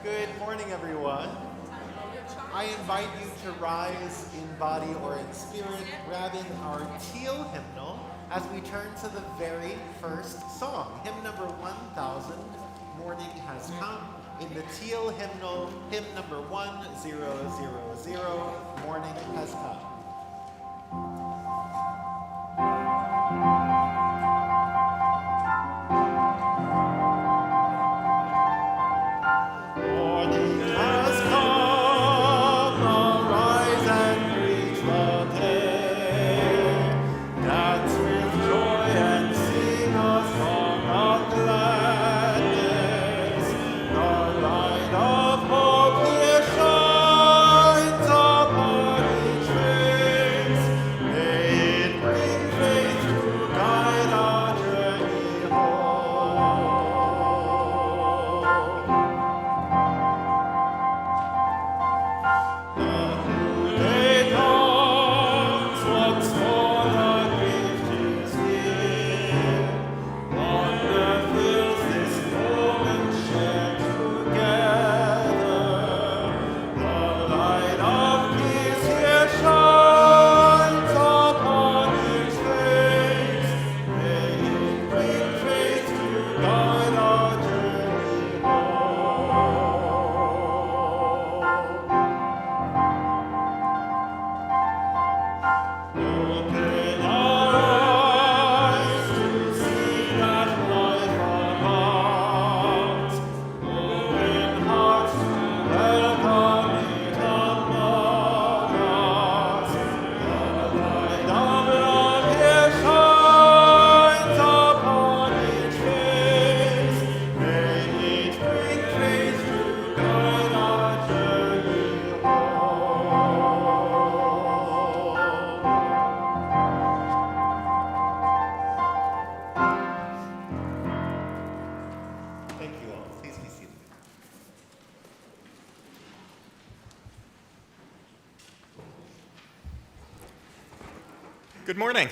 Good morning, everyone. I invite you to rise in body or in spirit, grabbing our teal hymnal as we turn to the very first song, hymn number 1000, Morning Has Come. In the teal hymnal, hymn number 1000, Morning Has Come. Good morning.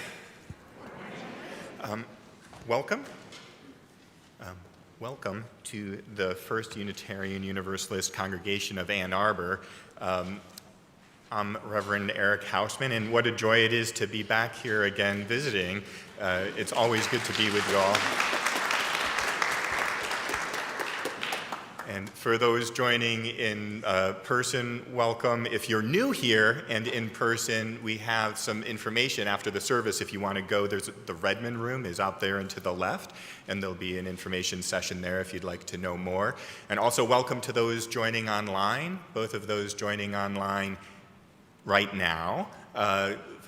Welcome. Welcome to the First Unitarian Universalist Congregation of Ann Arbor. I'm Reverend Eric Hausman, and what a joy it is to be back here again visiting. It's always good to be with you all. And for those joining in person, welcome. If you're new here and in person, we have some information after the service. If you want to go, the Redmond room is out there and to the left, and there'll be an information session there if you'd like to know more. And also welcome to those joining online, both of those joining online right now.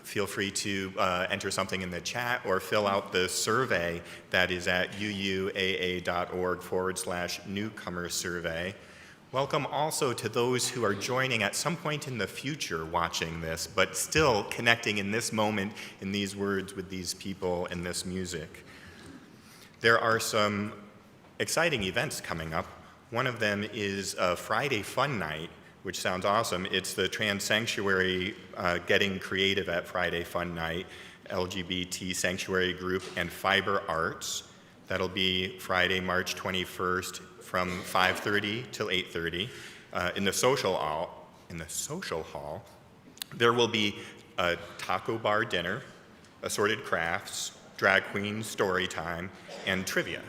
Feel free to enter something in the chat or fill out the survey that is at uuaa.org/newcomer survey. Welcome also to those who are joining at some point in the future watching this, but still connecting in this moment, in these words, with these people and this music. There are some exciting events coming up. One of them is a Friday Fun Night, which sounds awesome. It's the Trans Sanctuary Getting Creative at Friday Fun Night, LGBT Sanctuary Group, and Fiber Arts. That'll be Friday, March 21st from 5:30 till 8:30 in the social hall. There will be a taco bar dinner, assorted crafts, drag queen story time, and trivia.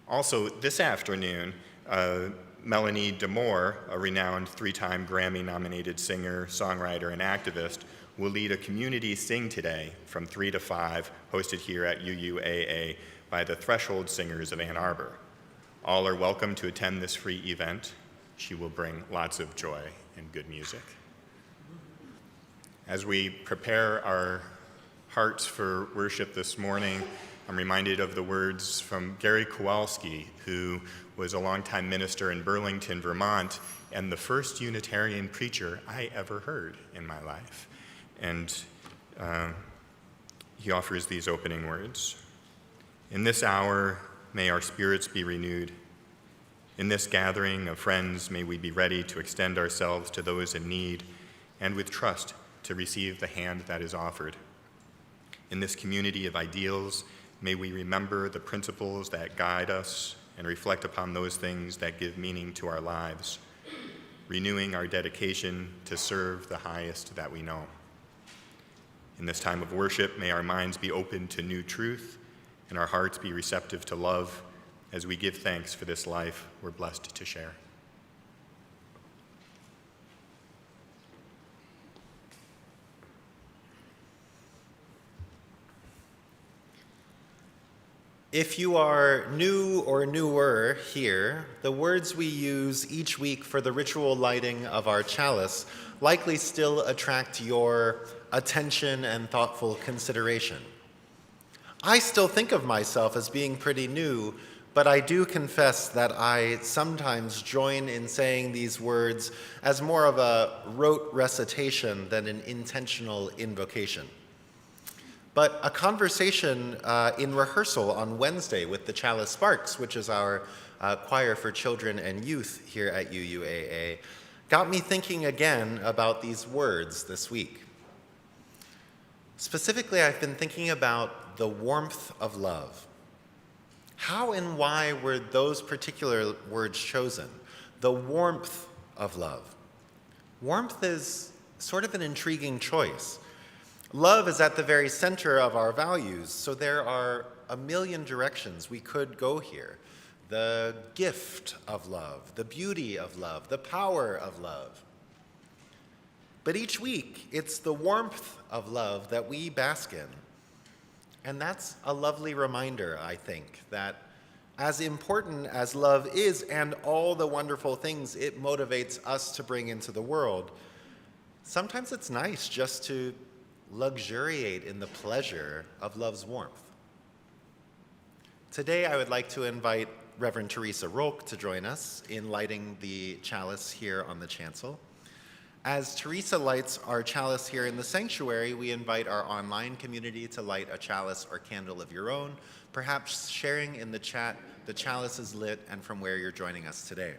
Also, this afternoon, Melanie DeMore, a renowned 3-time Grammy-nominated singer, songwriter, and activist, will lead a community sing today from 3 to 5, hosted here at UUAA by the Threshold Singers of Ann Arbor. All are welcome to attend this free event. She will bring lots of joy and good music. As we prepare our hearts for worship this morning, I'm reminded of the words from Gary Kowalski, who was a longtime minister in Burlington, Vermont, and the first Unitarian preacher I ever heard in my life. And he offers these opening words. In this hour, may our spirits be renewed. In this gathering of friends, may we be ready to extend ourselves to those in need and with trust to receive the hand that is offered. In this community of ideals, may we remember the principles that guide us and reflect upon those things that give meaning to our lives, renewing our dedication to serve the highest that we know. In this time of worship, may our minds be open to new truth and our hearts be receptive to love as we give thanks for this life we're blessed to share. If you are new or newer here, the words we use each week for the ritual lighting of our chalice likely still attract your attention and thoughtful consideration. I still think of myself as being pretty new, but I do confess that I sometimes join in saying these words as more of a rote recitation than an intentional invocation. But a conversation in rehearsal on Wednesday with the Chalice Sparks, which is our choir for children and youth here at UUAA, got me thinking again about these words this week. Specifically, I've been thinking about the warmth of love. How and why were those particular words chosen? The warmth of love. Warmth is sort of an intriguing choice. Love is at the very center of our values, so there are a million directions we could go here. The gift of love, the beauty of love, the power of love. But each week, it's the warmth of love that we bask in. And that's a lovely reminder, I think, that as important as love is and all the wonderful things it motivates us to bring into the world, sometimes it's nice just to luxuriate in the pleasure of love's warmth. Today, I would like to invite Reverend Theresa Rohlck to join us in lighting the chalice here on the chancel. As Theresa lights our chalice here in the sanctuary, we invite our online community to light a chalice or candle of your own, perhaps sharing in the chat the chalice is lit and from where you're joining us today.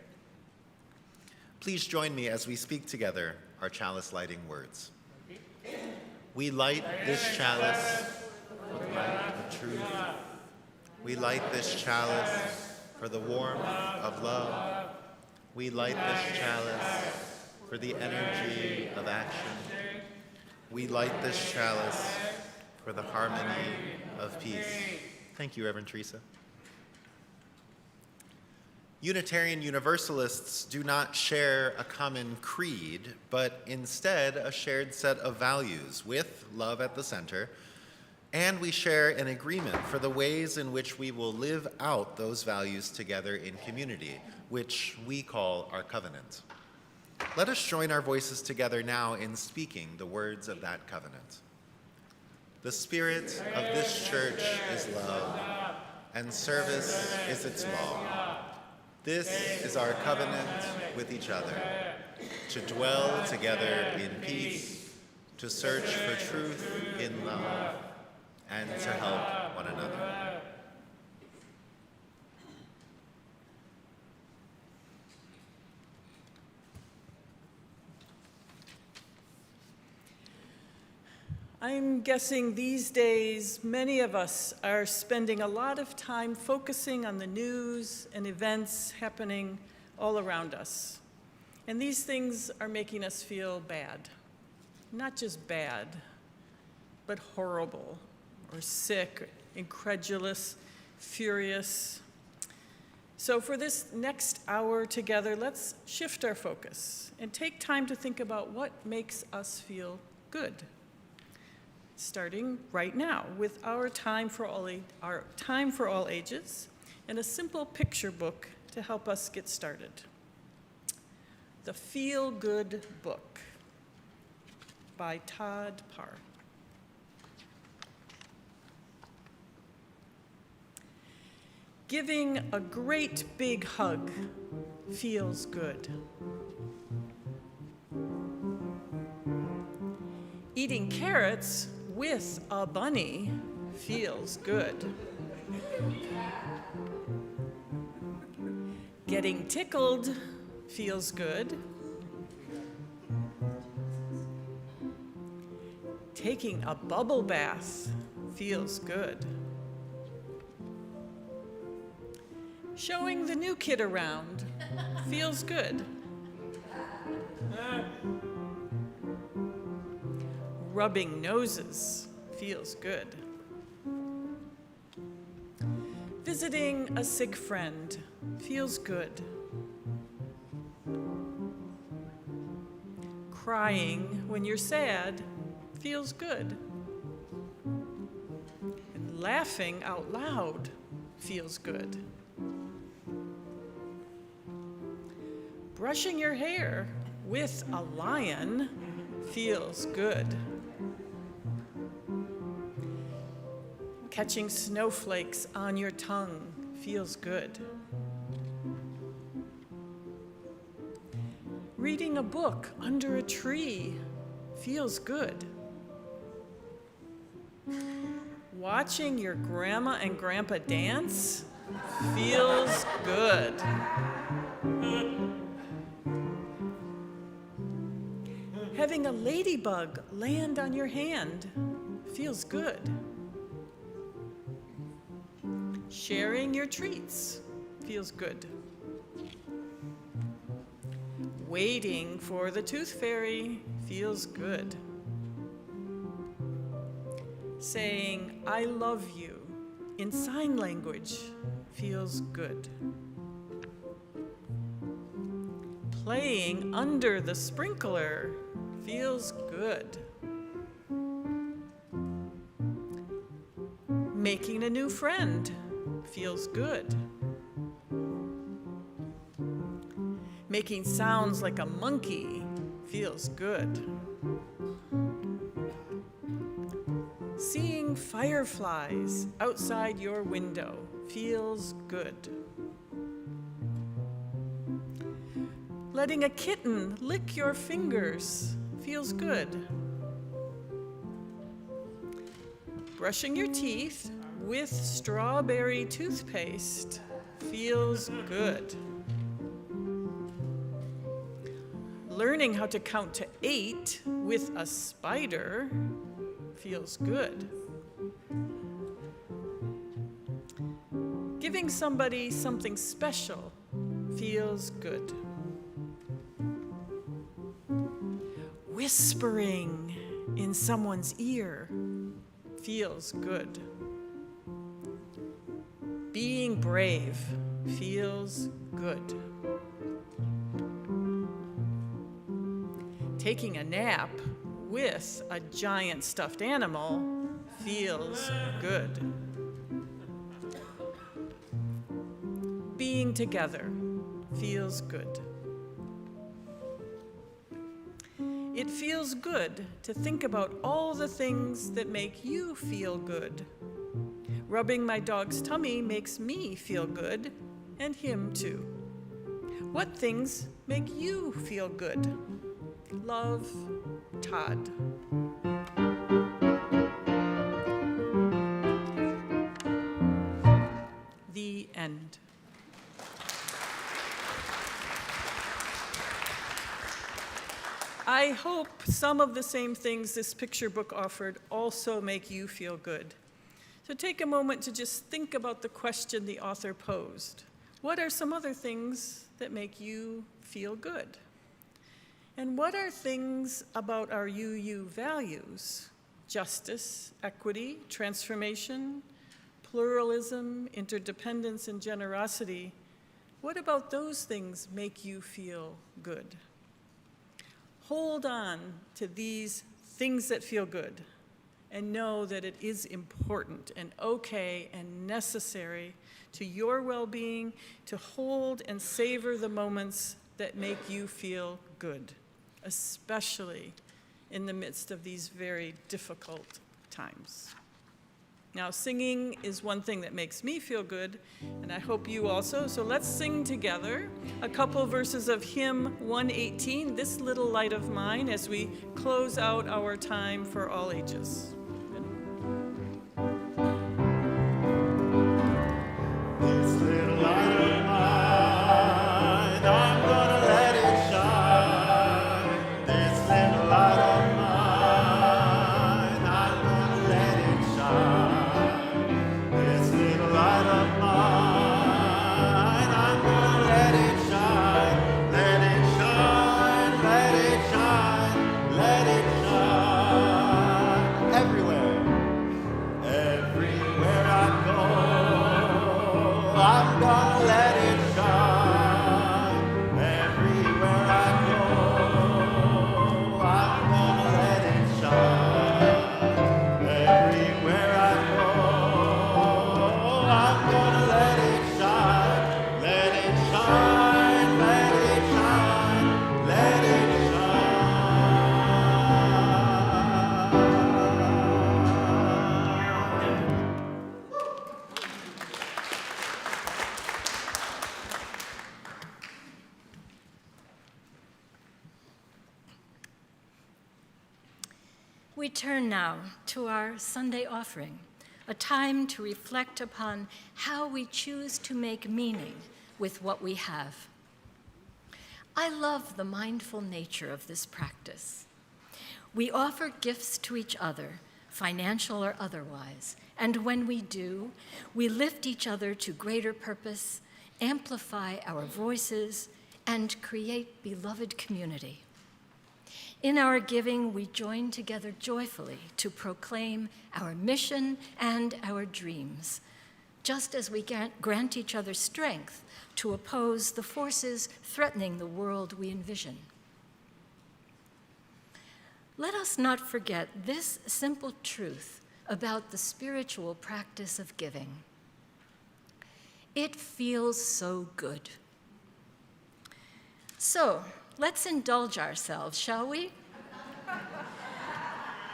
Please join me as we speak together our chalice lighting words. We light this chalice with light of truth. We light this chalice for the warmth of love. We light this chalice for the energy of action. We light this chalice for the harmony of peace. Thank you, Reverend Theresa. Unitarian Universalists do not share a common creed, but instead a shared set of values with love at the center, and we share an agreement for the ways in which we will live out those values together in community, which we call our covenant. Let us join our voices together now in speaking the words of that covenant. The spirit of this church is love, and service is its law. This is our covenant with each other, to dwell together in peace, to search for truth in love, and to help one another. I'm guessing these days many of us are spending a lot of time focusing on the news and events happening all around us. And these things are making us feel bad. Not just bad, but horrible, or sick, incredulous, furious. So for this next hour together, let's shift our focus and take time to think about what makes us feel good. Starting right now with our Time for All Ages and a simple picture book to help us get started. The Feel Good Book by Todd Parr. Giving a great big hug feels good. Eating carrots with a bunny feels good. Getting tickled feels good. Taking a bubble bath feels good. Showing the new kid around feels good. Rubbing noses feels good. Visiting a sick friend feels good. Crying when you're sad feels good. And laughing out loud feels good. Brushing your hair with a lion feels good. Catching snowflakes on your tongue feels good. Reading a book under a tree feels good. Watching your grandma and grandpa dance feels good. Having a ladybug land on your hand feels good. Sharing your treats feels good. Waiting for the tooth fairy feels good. Saying, I love you in sign language feels good. Playing under the sprinkler feels good. Making a new friend feels good. Making sounds like a monkey feels good. Seeing fireflies outside your window feels good. Letting a kitten lick your fingers feels good. Brushing your teeth with strawberry toothpaste feels good. Learning how to count to 8 with a spider feels good. Giving somebody something special feels good. Whispering in someone's ear feels good. Being brave feels good. Taking a nap with a giant stuffed animal feels good. Being together feels good. It feels good to think about all the things that make you feel good. Rubbing my dog's tummy makes me feel good, and him too. What things make you feel good? Love, Todd. The end. I hope some of the same things this picture book offered also make you feel good. So take a moment to just think about the question the author posed. What are some other things that make you feel good? And what are things about our UU values? Justice, equity, transformation, pluralism, interdependence, and generosity. What about those things make you feel good? Hold on to these things that feel good and know that it is important and okay and necessary to your well-being to hold and savor the moments that make you feel good, especially in the midst of these very difficult times. Now, singing is one thing that makes me feel good, and I hope you also. So let's sing together a couple verses of hymn 118, This Little Light of Mine, as we close out our time for all ages. This little light of mine, I'm gonna let it shine. This little light of mine, I'm gonna let it shine. This little light of mine, I'm gonna let it shine everywhere I go. I'm gonna let it shine everywhere I go. I'm gonna let it shine, let it shine, let it shine, let it shine. We turn now to our Sunday offering, a time to reflect upon how we choose to make meaning with what we have. I love the mindful nature of this practice. We offer gifts to each other, financial or otherwise, and when we do, we lift each other to greater purpose, amplify our voices, and create beloved community. In our giving, we join together joyfully to proclaim our mission and our dreams, just as we grant each other strength to oppose the forces threatening the world we envision. Let us not forget this simple truth about the spiritual practice of giving. It feels so good. So, let's indulge ourselves, shall we?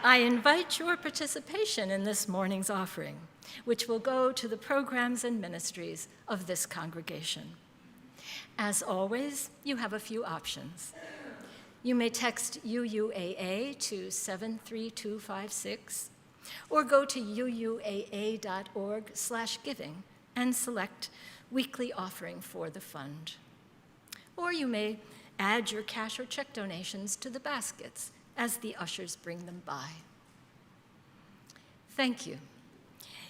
I invite your participation in this morning's offering, which will go to the programs and ministries of this congregation. As always, you have a few options. You may text UUAA to 73256, or go to uuaa.org/giving and select weekly offering for the fund. Or you may add your cash or check donations to the baskets as the ushers bring them by. Thank you.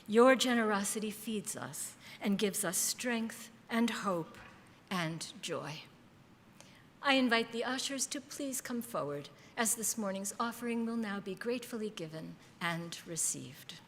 Your generosity feeds us and gives us strength and hope and joy. I invite the ushers to please come forward, as this morning's offering will now be gratefully given and received.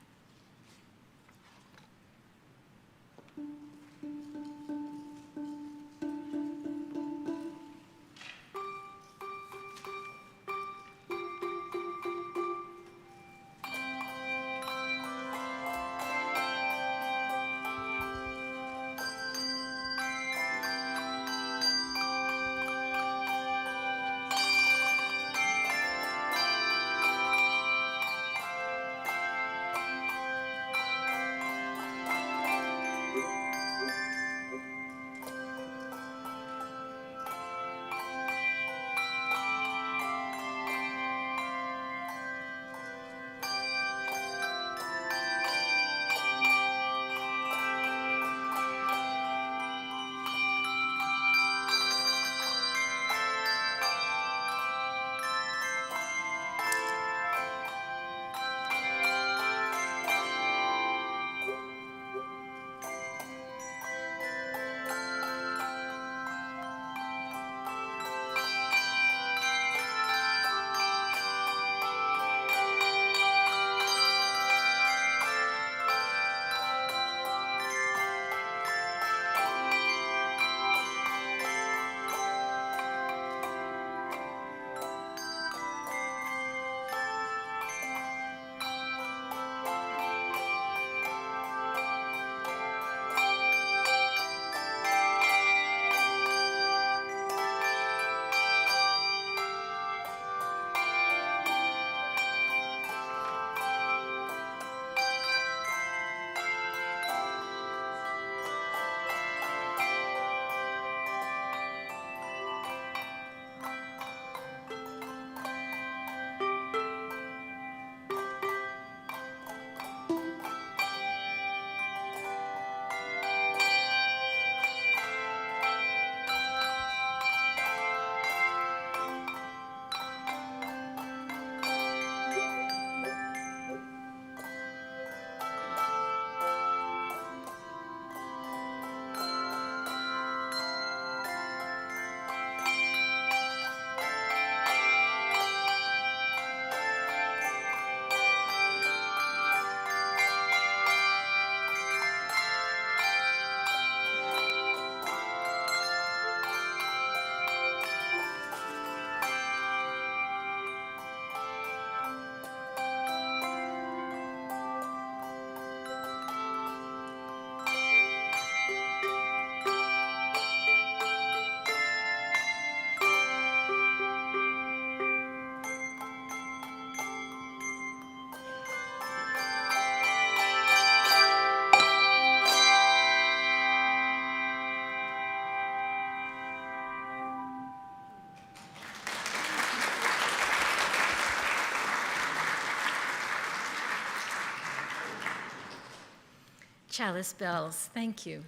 Chalice bells, thank you.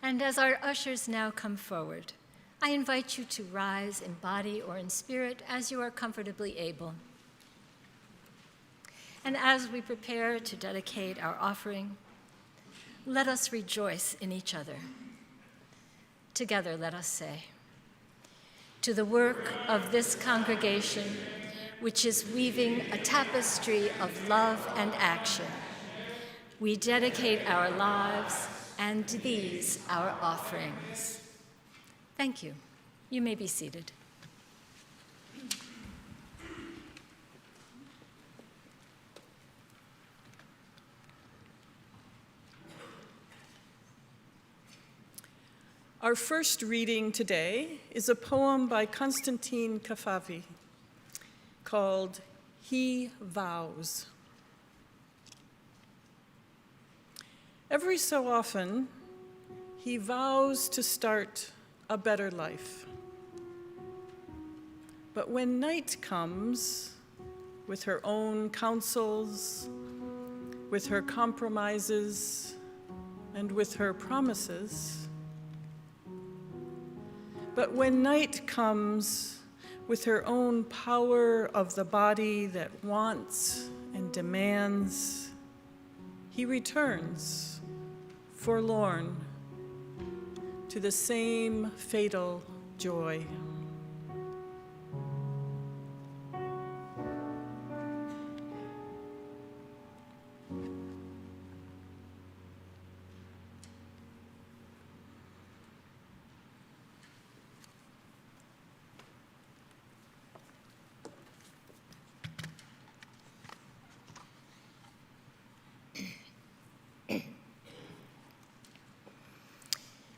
And as our ushers now come forward, I invite you to rise in body or in spirit as you are comfortably able. And as we prepare to dedicate our offering, let us rejoice in each other. Together, let us say, to the work of this congregation, which is weaving a tapestry of love and action, we dedicate our lives and these our offerings. Thank you. You may be seated. Our first reading today is a poem by Constantine Kafavi called He Vows. Every so often, he vows to start a better life. But when night comes, with her own counsels, with her compromises, and with her promises, but when night comes with her own power of the body that wants and demands, he returns, forlorn, to the same fatal joy.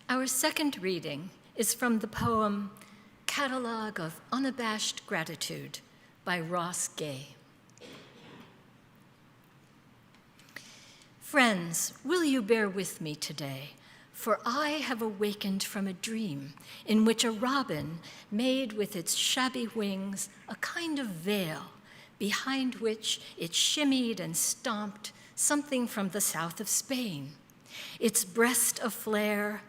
Our second reading is from the poem Catalogue of Unabashed Gratitude by Ross Gay. Friends, will you bear with me today? For I have awakened from a dream in which a robin made with its shabby wings a kind of veil behind which it shimmied and stomped something from the south of Spain, its breast aflare,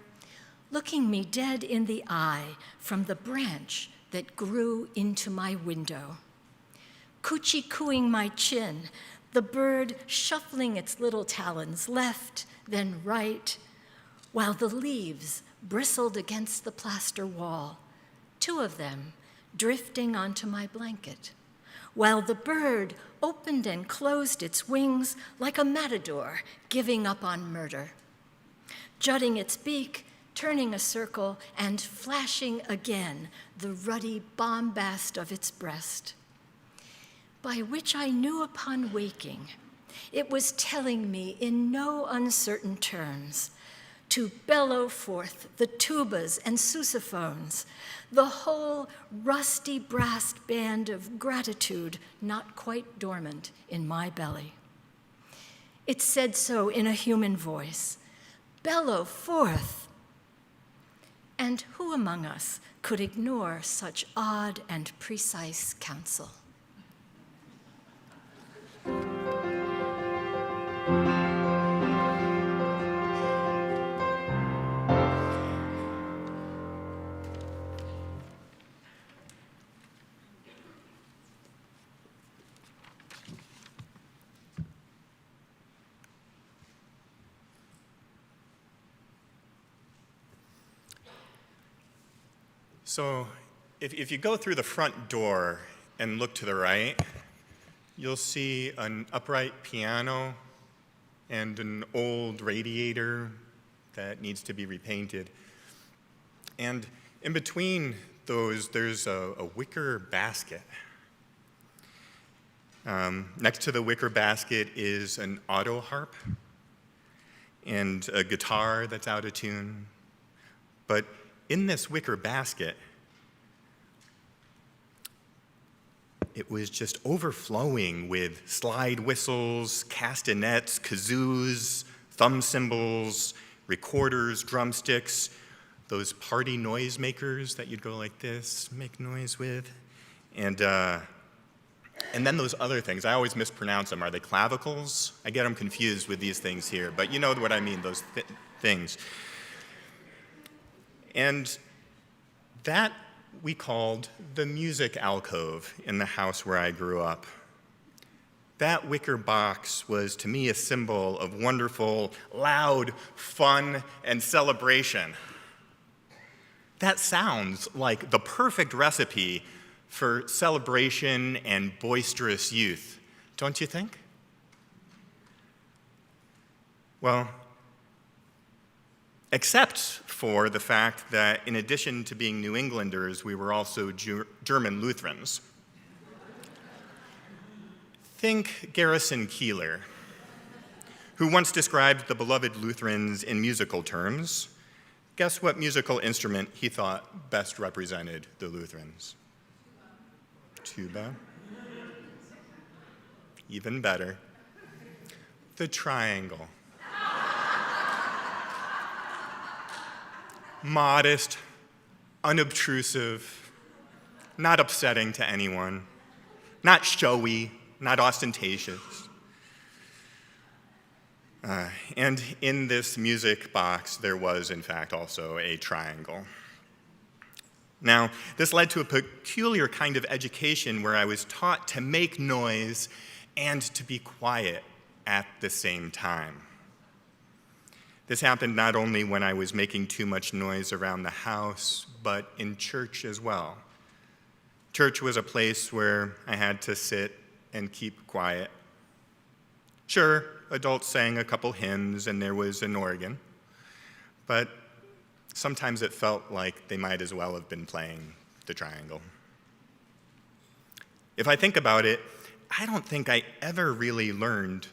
looking me dead in the eye from the branch that grew into my window. Coochie-cooing my chin, the bird shuffling its little talons left, then right, while the leaves bristled against the plaster wall, 2 of them drifting onto my blanket, while the bird opened and closed its wings like a matador giving up on murder, jutting its beak, turning a circle, and flashing again the ruddy bombast of its breast, by which I knew upon waking it was telling me in no uncertain terms to bellow forth the tubas and sousaphones, the whole rusty brass band of gratitude not quite dormant in my belly. It said so in a human voice, bellow forth. And who among us could ignore such odd and precise counsel? So if you go through the front door and look to the right, you'll see an upright piano and an old radiator that needs to be repainted. And in between those, there's a wicker basket. Next to the wicker basket is an auto harp and a guitar that's out of tune. But in this wicker basket, it was just overflowing with slide whistles, castanets, kazoos, thumb cymbals, recorders, drumsticks, those party noise makers that you'd go like this, make noise with. And And then those other things, I always mispronounce them. Are they clavicles? I get them confused with these things here, but you know what I mean, those things. And that we called the music alcove in the house where I grew up. That wicker box was, to me, a symbol of wonderful, loud fun and celebration. That sounds like the perfect recipe for celebration and boisterous youth, don't you think? Well, except for the fact that in addition to being New Englanders, we were also German Lutherans. Think Garrison Keillor, who once described the beloved Lutherans in musical terms. Guess what musical instrument he thought best represented the Lutherans? Tuba. Even better. The triangle. Modest, unobtrusive, not upsetting to anyone, not showy, not ostentatious. And in this music box, there was, in fact, also a triangle. Now, this led to a peculiar kind of education where I was taught to make noise and to be quiet at the same time. This happened not only when I was making too much noise around the house, but in church as well. Church was a place where I had to sit and keep quiet. Sure, adults sang a couple hymns and there was an organ, but sometimes it felt like they might as well have been playing the triangle. If I think about it, I don't think I ever really learned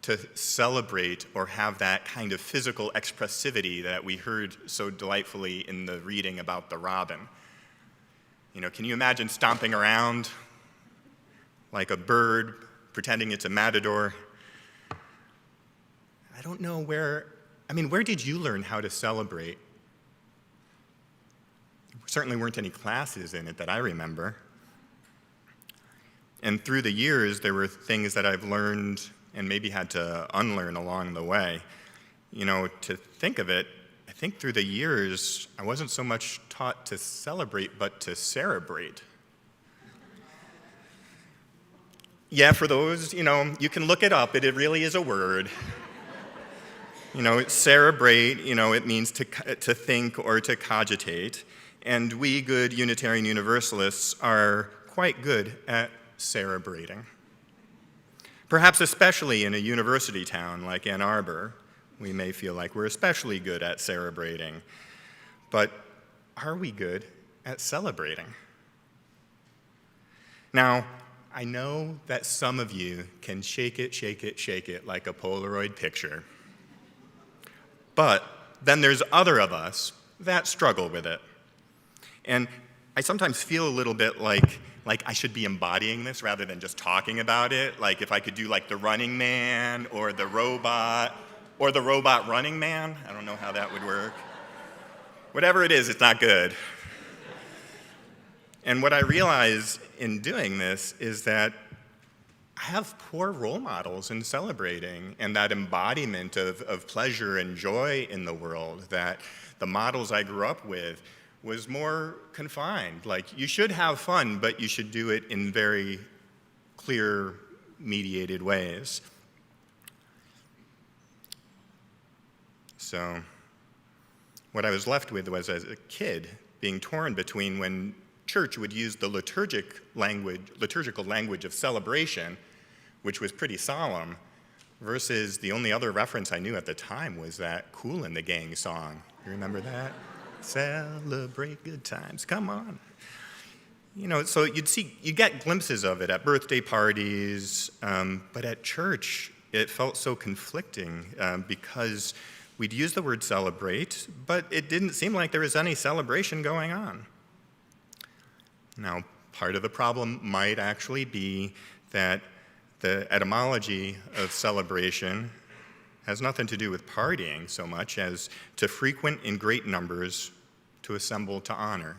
to celebrate or have that kind of physical expressivity that we heard so delightfully in the reading about the robin. You know, can you imagine stomping around like a bird, pretending it's a matador? I don't know where did you learn how to celebrate? There certainly weren't any classes in it that I remember. And through the years, there were things that I've learned and maybe had to unlearn along the way. You know, to think of it, I think through the years, I wasn't so much taught to celebrate, but to cerebrate. Yeah, for those, you can look it up. It really is a word. Cerebrate, it means to think or to cogitate. And we good Unitarian Universalists are quite good at cerebrating. Perhaps especially in a university town like Ann Arbor, we may feel like we're especially good at cerebrating. But are we good at celebrating? Now, I know that some of you can shake it like a Polaroid picture. But then there's other of us that struggle with it. And I sometimes feel a little bit like I should be embodying this rather than just talking about it. Like if I could do like the Running Man or the robot Running Man. I don't know how that would work. Whatever it is, it's not good. And what I realize in doing this is that I have poor role models in celebrating and that embodiment of pleasure and joy in the world, that the models I grew up with was more confined. Like, you should have fun, but you should do it in very clear, mediated ways. So what I was left with was, as a kid, being torn between when church would use the liturgical language of celebration, which was pretty solemn, versus the only other reference I knew at the time was that Kool and the Gang song. You remember that? Celebrate good times, come on. So you get glimpses of it at birthday parties, but at church, it felt so conflicting because we'd use the word celebrate, but it didn't seem like there was any celebration going on. Now, part of the problem might actually be that the etymology of celebration has nothing to do with partying so much as to frequent in great numbers to assemble to honor.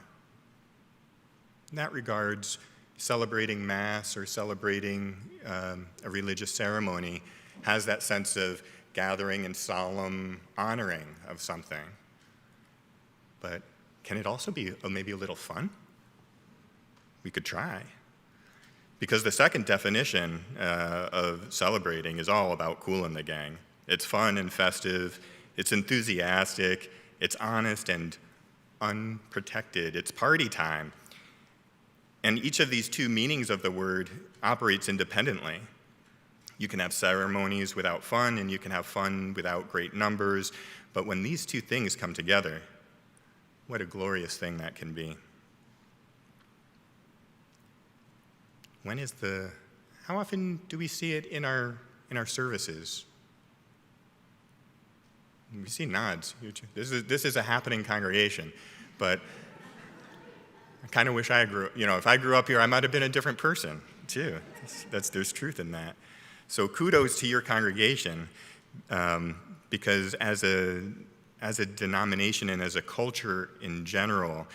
In that regards, celebrating Mass or celebrating a religious ceremony has that sense of gathering and solemn honoring of something. But can it also be maybe a little fun? We could try. Because the second definition of celebrating is all about cooling the gang. It's fun and festive, it's enthusiastic, it's honest and unprotected, it's party time. And each of these two meanings of the word operates independently. You can have ceremonies without fun, and you can have fun without great numbers, but when these two things come together, what a glorious thing that can be. How often do we see it in our services? We see nods. This is a happening congregation, but I kind of wish if I grew up here, I might have been a different person too. There's truth in that. So kudos to your congregation, because as a denomination and as a culture in general,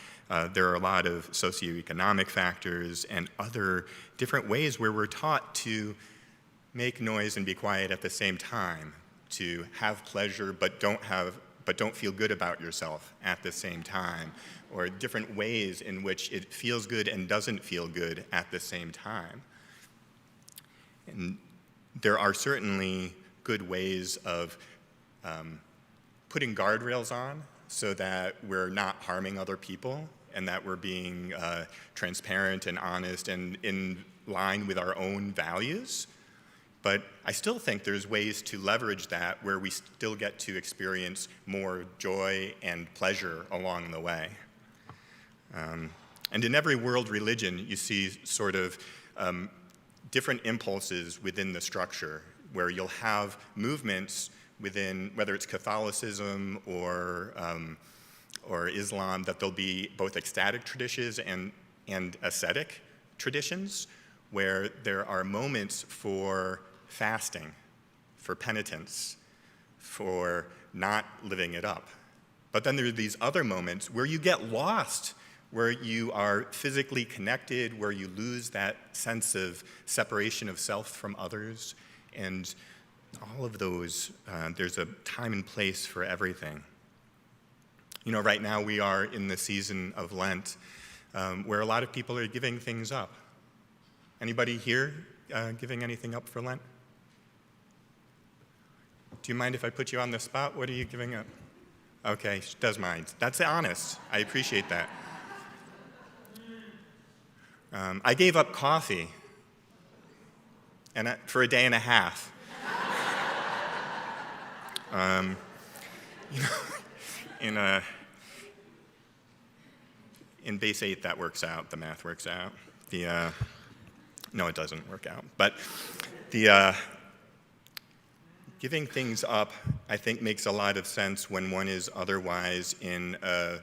there are a lot of socioeconomic factors and other different ways where we're taught to make noise and be quiet at the same time, to have pleasure but don't feel good about yourself at the same time, or different ways in which it feels good and doesn't feel good at the same time. And there are certainly good ways of putting guardrails on so that we're not harming other people and that we're being transparent and honest and in line with our own values. But I still think there's ways to leverage that where we still get to experience more joy and pleasure along the way. And in every world religion, you see sort of different impulses within the structure where you'll have movements within, whether it's Catholicism or Islam, that there'll be both ecstatic traditions and ascetic traditions where there are moments for fasting, for penitence, for not living it up. But then there are these other moments where you get lost, where you are physically connected, where you lose that sense of separation of self from others. And all of those, there's a time and place for everything. Right now we are in the season of Lent, where a lot of people are giving things up. Anybody here giving anything up for Lent? Do you mind if I put you on the spot? What are you giving up? Okay, she does mind. That's honest. I appreciate that. I gave up coffee for a day and a half. In base 8, that works out. The math works out. No, it doesn't work out. But the giving things up, I think, makes a lot of sense when one is otherwise in a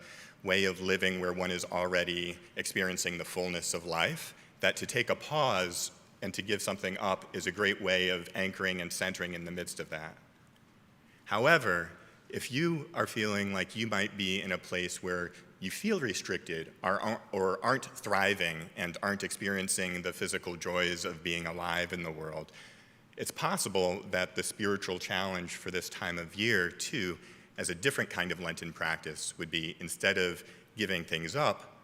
way of living where one is already experiencing the fullness of life. That to take a pause and to give something up is a great way of anchoring and centering in the midst of that. However, if you are feeling like you might be in a place where you feel restricted or aren't thriving and aren't experiencing the physical joys of being alive in the world, it's possible that the spiritual challenge for this time of year, too, as a different kind of Lenten practice, would be, instead of giving things up,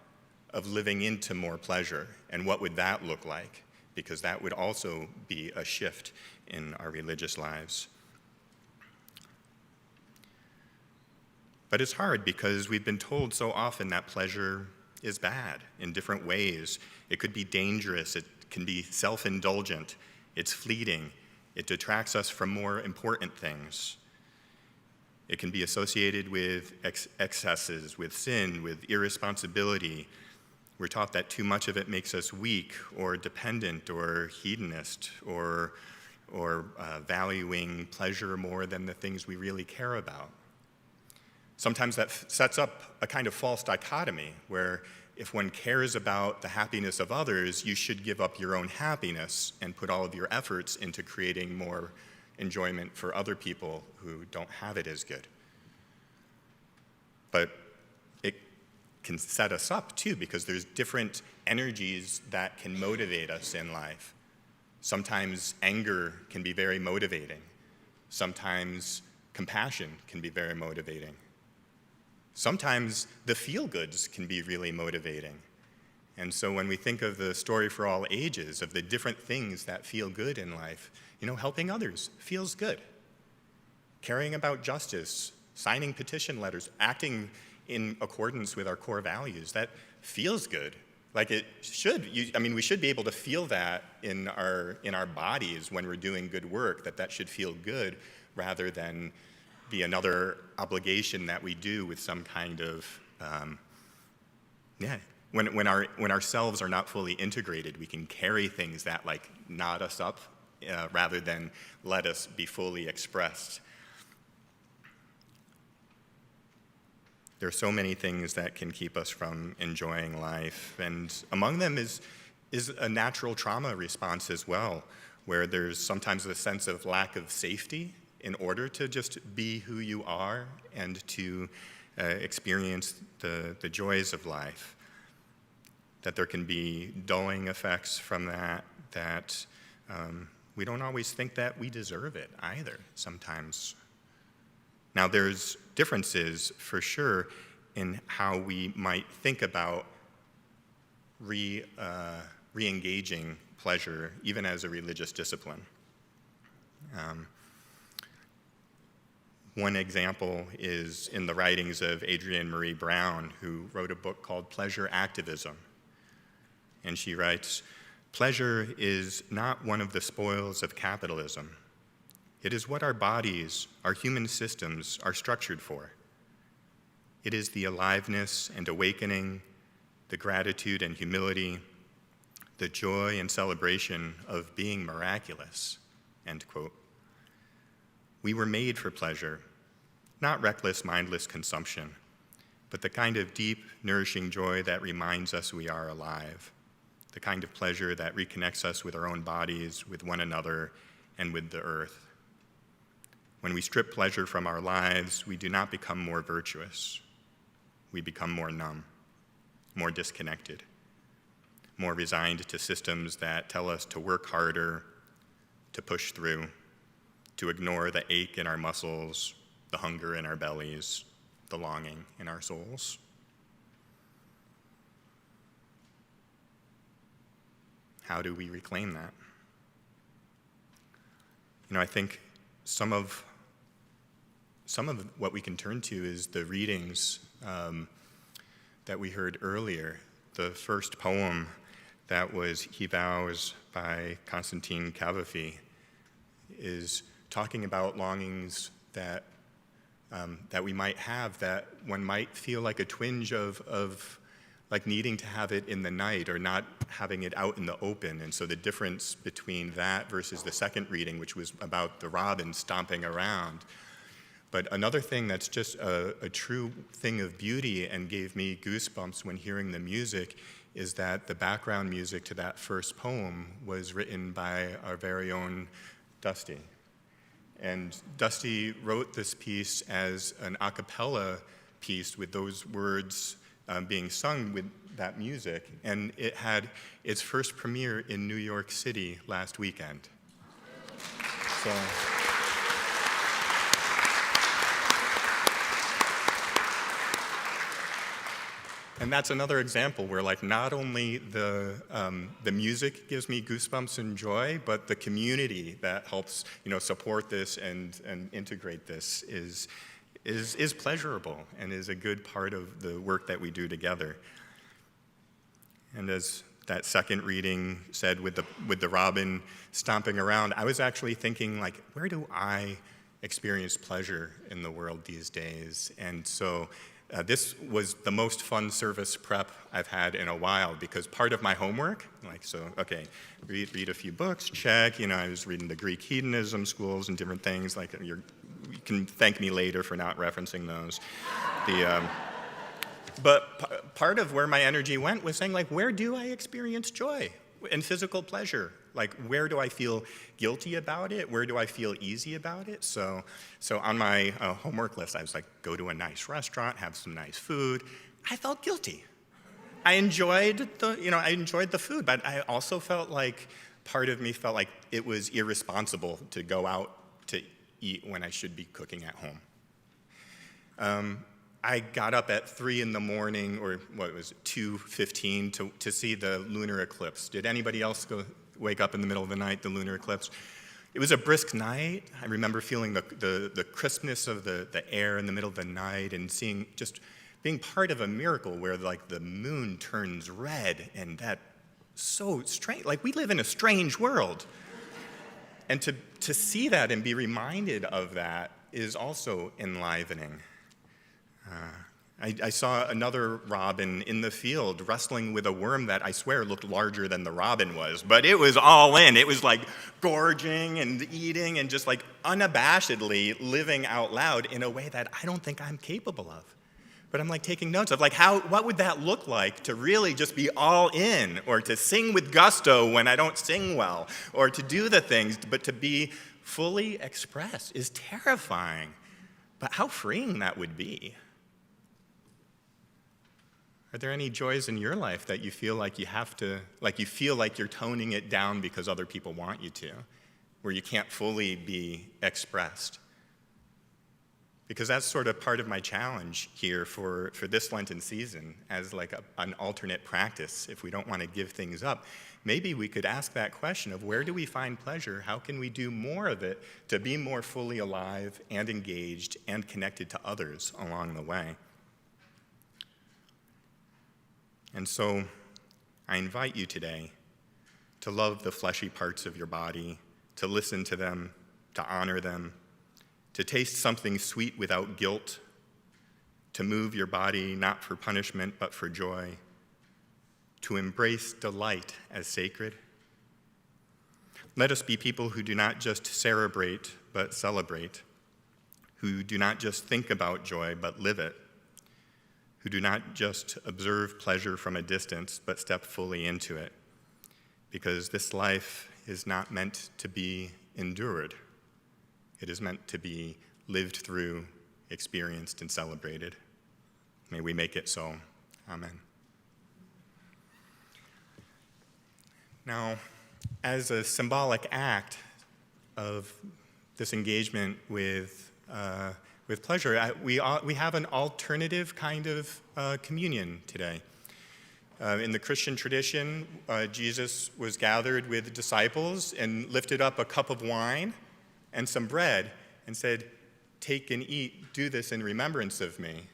of living into more pleasure. And what would that look like? Because that would also be a shift in our religious lives. But it's hard because we've been told so often that pleasure is bad in different ways. It could be dangerous, it can be self-indulgent, it's fleeting, it detracts us from more important things. It can be associated with excesses, with sin, with irresponsibility. We're taught that too much of it makes us weak or dependent or hedonist or valuing pleasure more than the things we really care about. Sometimes that sets up a kind of false dichotomy where if one cares about the happiness of others, you should give up your own happiness and put all of your efforts into creating more enjoyment for other people who don't have it as good. But it can set us up too, because there's different energies that can motivate us in life. Sometimes anger can be very motivating. Sometimes compassion can be very motivating. Sometimes the feel-goods can be really motivating. And so when we think of the story for all ages, of the different things that feel good in life, helping others feels good. Caring about justice, signing petition letters, acting in accordance with our core values, that feels good. Like it should. We should be able to feel that in our bodies when we're doing good work, that should feel good rather than be another obligation that we do with some kind of, when ourselves are not fully integrated, we can carry things that like knot us up rather than let us be fully expressed. There are so many things that can keep us from enjoying life, and among them is a natural trauma response as well, where there's sometimes a sense of lack of safety in order to just be who you are and to experience the joys of life. That there can be dulling effects from that we don't always think that we deserve it either sometimes. Now, there's differences for sure in how we might think about re-engaging pleasure, even as a religious discipline. One example is in the writings of Adrienne Marie Brown, who wrote a book called Pleasure Activism. And she writes, "Pleasure is not one of the spoils of capitalism. It is what our bodies, our human systems, are structured for. It is the aliveness and awakening, the gratitude and humility, the joy and celebration of being miraculous," end quote. We were made for pleasure, not reckless, mindless consumption, but the kind of deep, nourishing joy that reminds us we are alive, the kind of pleasure that reconnects us with our own bodies, with one another, and with the earth. When we strip pleasure from our lives, we do not become more virtuous. We become more numb, more disconnected, more resigned to systems that tell us to work harder, to push through, to ignore the ache in our muscles, the hunger in our bellies, the longing in our souls. How do we reclaim that? I think some of what we can turn to is the readings that we heard earlier. The first poem that was He Vows by Konstantin Cavafy is talking about longings that we might have, that one might feel like a twinge of like needing to have it in the night or not having it out in the open. And so the difference between that versus the second reading, which was about the robin stomping around. But another thing that's just a true thing of beauty and gave me goosebumps when hearing the music is that the background music to that first poem was written by our very own Dusty. And Dusty wrote this piece as an a cappella piece with those words being sung with that music, and it had its first premiere in New York City last weekend. So, and that's another example where, like, not only the music gives me goosebumps and joy, but the community that helps, support this and integrate this is pleasurable and is a good part of the work that we do together. And as that second reading said with the robin stomping around, I was actually thinking, like, where do I experience pleasure in the world these days? And so this was the most fun service prep I've had in a while, because part of my homework, read a few books, check, I was reading the Greek hedonism schools and different things, like you can thank me later for not referencing those. But part of where my energy went was saying, like, where do I experience joy and physical pleasure? Like, where do I feel guilty about it? Where do I feel easy about it? So on my homework list, I was like, go to a nice restaurant, have some nice food. I felt guilty. I enjoyed the food, but I also felt like part of me felt like it was irresponsible to go out to eat when I should be cooking at home. I got up at 3 in the morning, or what was it, 2:15 to see the lunar eclipse. Did anybody else wake up in the middle of the night, the lunar eclipse? It was a brisk night. I remember feeling the crispness of the air in the middle of the night and being part of a miracle where like the moon turns red, and that so strange. Like, we live in a strange world. And to see that and be reminded of that is also enlivening. I saw another robin in the field wrestling with a worm that I swear looked larger than the robin was, but it was all in. It was like gorging and eating and just like unabashedly living out loud in a way that I don't think I'm capable of. But I'm like taking notes of like what would that look like to really just be all in, or to sing with gusto when I don't sing well, or to do the things, but to be fully expressed is terrifying. But how freeing that would be. Are there any joys in your life that you feel like you feel like you're toning it down because other people want you to, where you can't fully be expressed? Because that's sort of part of my challenge here for this Lenten season as like an alternate practice. If we don't want to give things up, maybe we could ask that question of where do we find pleasure? How can we do more of it to be more fully alive and engaged and connected to others along the way? And so I invite you today to love the fleshy parts of your body, to listen to them, to honor them, to taste something sweet without guilt, to move your body not for punishment but for joy, to embrace delight as sacred. Let us be people who do not just cerebrate but celebrate, who do not just think about joy but live it, who do not just observe pleasure from a distance but step fully into it, because this life is not meant to be endured. It is meant to be lived through, experienced, and celebrated. May we make it so. Amen. Now, as a symbolic act of this engagement with pleasure, we have an alternative kind of communion today. In the Christian tradition, Jesus was gathered with disciples and lifted up a cup of wine and some bread and said, "Take and eat, do this in remembrance of me."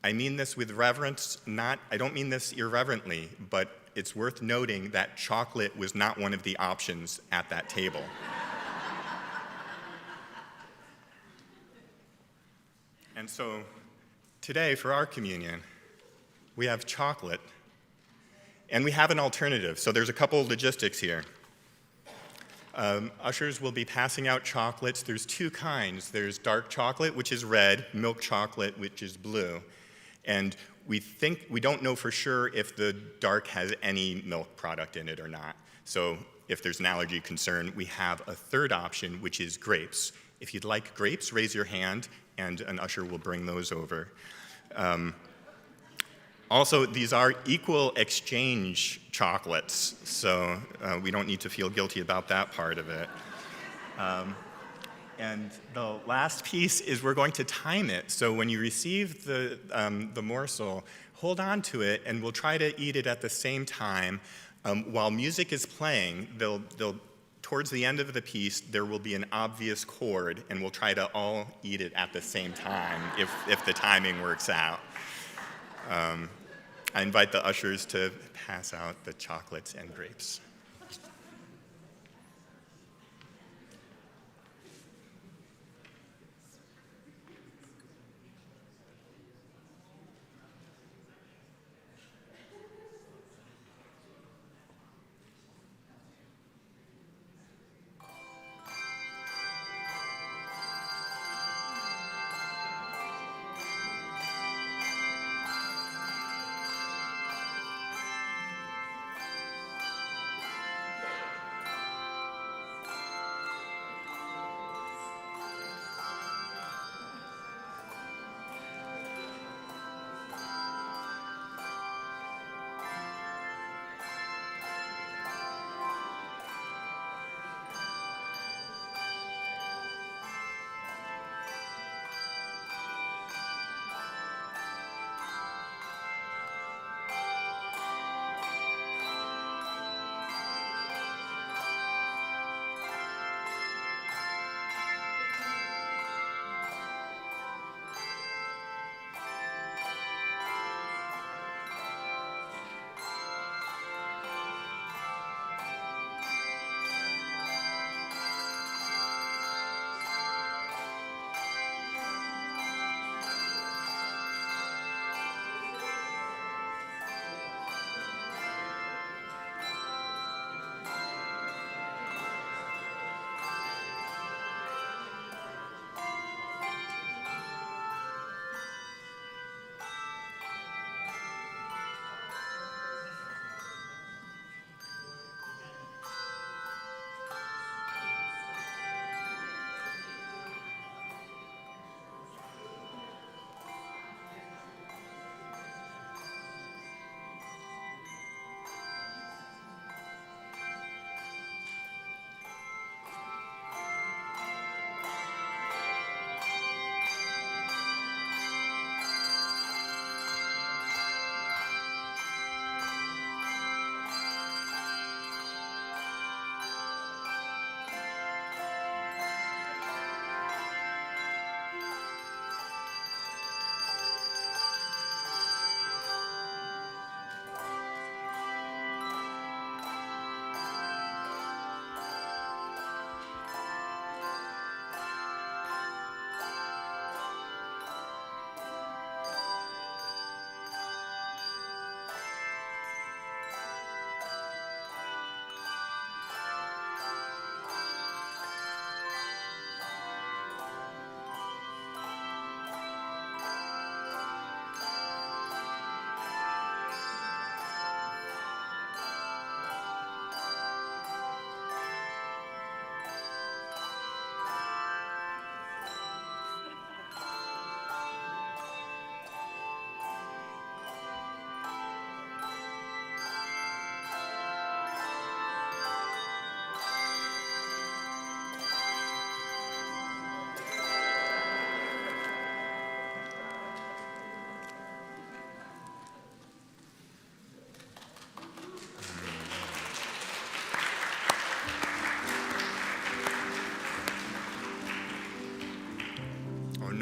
I mean this with reverence, I don't mean this irreverently, but it's worth noting that chocolate was not one of the options at that table. And so today for our communion, we have chocolate and we have an alternative. So there's a couple of logistics here. Ushers will be passing out chocolates. There's two kinds. There's dark chocolate, which is red, milk chocolate, which is blue. And we don't know for sure if the dark has any milk product in it or not. So if there's an allergy concern, we have a third option, which is grapes. If you'd like grapes, raise your hand, and an usher will bring those over. Also, these are equal exchange chocolates, so we don't need to feel guilty about that part of it. And the last piece is we're going to time it. So when you receive the morsel, hold on to it, and we'll try to eat it at the same time. While music is playing, towards the end of the piece, there will be an obvious chord, and we'll try to all eat it at the same time if the timing works out. I invite the ushers to pass out the chocolates and grapes.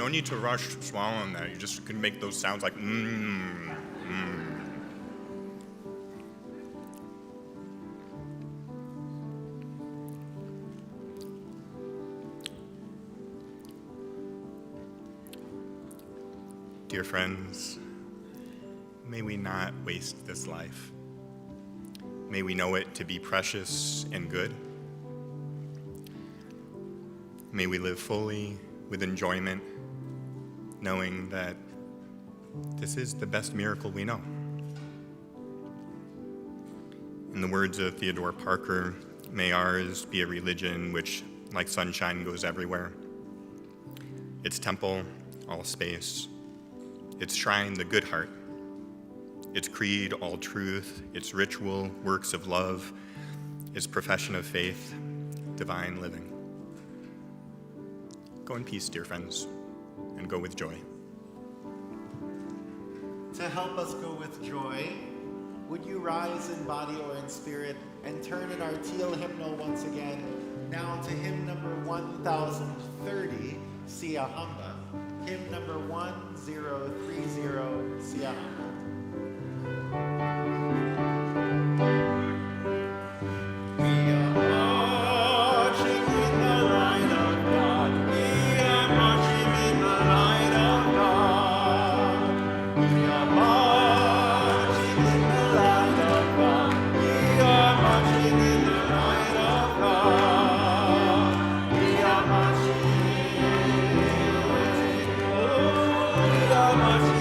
No need to rush swallowing that. You just can make those sounds like Dear friends, may we not waste this life. May we know it to be precious and good. May we live fully with enjoyment, knowing that this is the best miracle we know. In the words of Theodore Parker, may ours be a religion which, like sunshine, goes everywhere. Its temple, all space. Its shrine, the good heart. Its creed, all truth. Its ritual, works of love. Its profession of faith, divine living. Go in peace, dear friends, and go with joy. To help us go with joy, would you rise in body or in spirit and turn in our teal hymnal once again, now to hymn number 1030, Sia Hamba. Hymn number 1030, Sia Hamba. Much